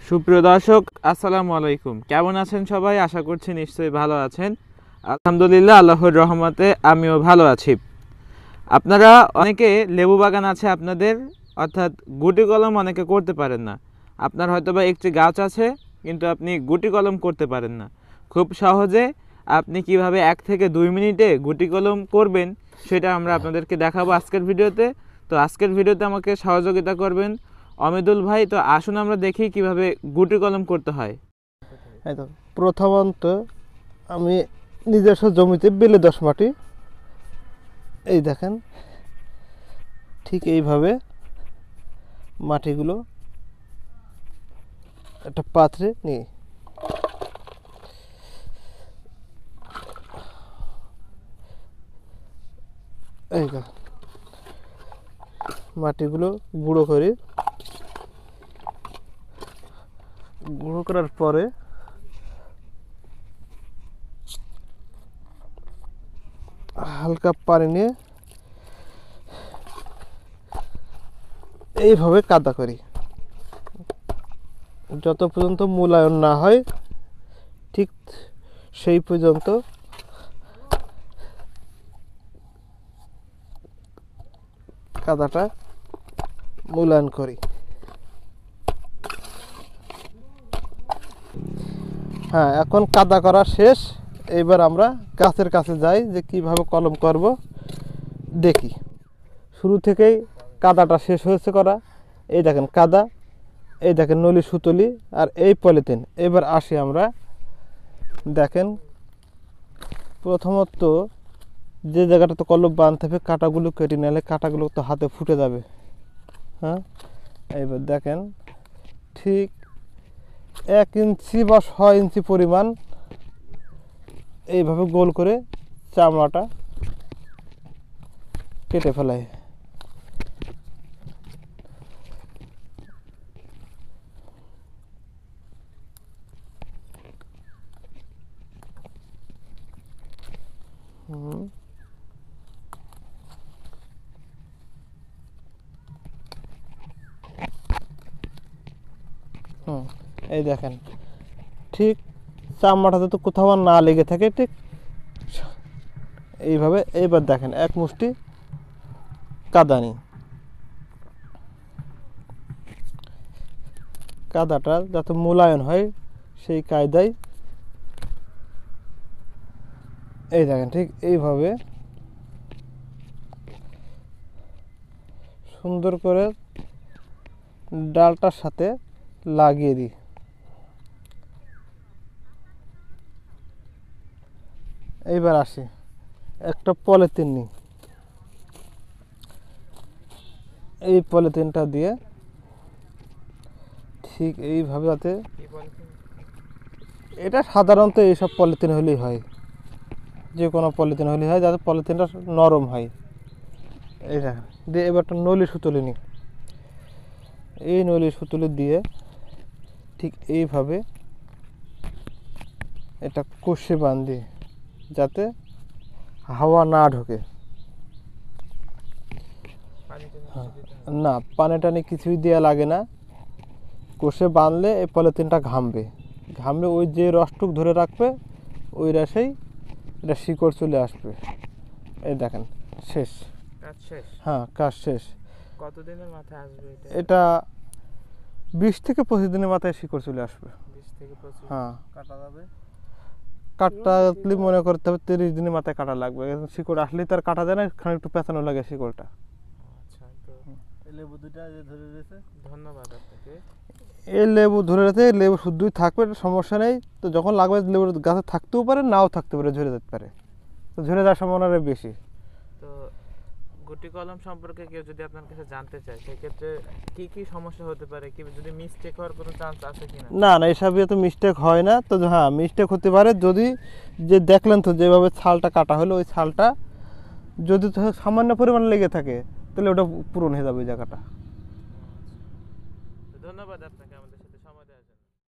সুপ্রিয় দর্শক, আসসালামু আলাইকুম। কেমন আছেন সবাই? আশা করছি নিশ্চয়ই ভালো আছেন। আলহামদুলিল্লাহ, আল্লাহর রহমতে আমিও ভালো আছি। আপনারা অনেকে লেবু বাগান আছে আপনাদের, অর্থাৎ গুটি কলম অনেকে করতে পারেন না। আপনার হয়তো বা একটি গাছ আছে, কিন্তু আপনি গুটি কলম করতে পারেন না। খুব সহজে আপনি কিভাবে 1 থেকে 2 মিনিটে গুটি কলম করবেন সেটা আমরা আপনাদেরকে দেখাবো আজকের ভিডিওতে। তো আজকের ভিডিওতে আমাকে সহযোগিতা করবেন অমিদুল ভাই। তো আসুন আমরা দেখি কিভাবে গুটি কলম করতে হয়। এই তো প্রথমত আমি নিজস্ব জমিতে বেলে দোআঁশ মাটি, এই দেখেন ঠিক এইভাবে মাটিগুলো একটা পাত্রে নিয়ে এই দেখেন মাটিগুলো গুঁড়ো করার পরে হালকা পানি নিয়ে এইভাবে কাদা করি, যত পর্যন্ত মূলায়ন না হয় ঠিক সেই পর্যন্ত কাদাটা মূলায়ন করি। হ্যাঁ, এখন কাদা করা শেষ। এবার আমরা গাছের কাছে যাই যে কিভাবে কলম করব দেখি। শুরু থেকেই কাদাটা শেষ হয়েছে করা। এই দেখেন কাদা, এই দেখেন নলি সুতলি, আর এই পলিথিন। এবার আসি আমরা, দেখেন প্রথমত যে জায়গাটাতে কলম বাঁধতে হবে কাঁটাগুলো কেটে নিলে কাঁটাগুলো তো হাতে ফুটে যাবে। হ্যাঁ, এইবার দেখেন ঠিক 1 ইঞ্চি বা 6 ইঞ্চি পরিমাণ এইভাবে গোল করে চামড়াটা কেটে ফেলাই। এই দেখেন ঠিক চামড়াটা তো কোথাও না লেগে থাকে, ঠিক এইভাবে। এইবার দেখেন এক মুষ্টি কাদা নিই, কাদাটা যাতে মূলায়ন হয় সেই কায়দায় এই দেখেন ঠিক এইভাবে সুন্দর করে ডালটার সাথে লাগিয়ে দিই। এইবার আসি, একটা পলিথিন নিই, এই পলিথিনটা দিয়ে ঠিক এইভাবে যাতে, এটা সাধারণত এইসব পলিথিন হলেই হয়, যে কোনো পলিথিন হলেই হয়, যাতে পলিথিনটা নরম হয়। এই দেখেন দিয়ে এবার একটা নলি সুতলি নিই, এই নলি সুতলি দিয়ে ঠিক এইভাবে এটা কষে বাঁধি যাতে হাওয়া না ঢোকে। না, পানি টানি কিছুই দেওয়া লাগে না। কষে বাঁধলে এই পলিথিনটা ঘামবে, ওই যে রসটুক ধরে রাখবে ওই রসেই এটা শিকড় চলে আসবে। এই দেখেন শেষ, কাজ শেষ। হ্যাঁ, কাজ শেষ। কতদিনের মাথায় আসবে এটা? 20 থেকে 25 দিনের মাথায় শিকড় চলে আসবে। 20 থেকে 25। হ্যাঁ, কাটা যাবে? কাটতে মনে করতে হবে 30 দিনের মাথায় কাটা লাগবে। শিকড় আসলেই তার কাটা যায় না, খানিক একটু পেঁচানো লাগে শিকড়টা। আচ্ছা, তো এই লেবু দুটো যে ধরে রয়েছে, ধন্যবাদ আপনাকে। এই লেবু ধরে রেখে লেবু শুদ্ধই থাকবে, এটা সমস্যা নেই। তো যখন লাগবে লেবুর গাছে থাকতেও পারে, নাও থাকতে পারে, ঝরে যেতে পারে। তো ঝরে যাওয়ার সম্ভাবনা বেশি। তো গুটি কলম সম্পর্কে কেউ যদি আপনার কাছে জানতে চায় সেক্ষেত্রে কি কি সমস্যা হতে পারে, কি যদি মিস্টেক হওয়ার কোনো চান্স আছে কিনা? না, এসবে তো মিস্টেক হয় না। তো হ্যাঁ, মিস্টেক হতে পারে যদি, যে দেখলেন তো যেভাবে ছালটা কাটা হলো, ওই ছালটা যদি সামান্য পরিমাণ লেগে থাকে তাহলে ওটা পূরণ হয়ে যাবে ওই জায়গাটা।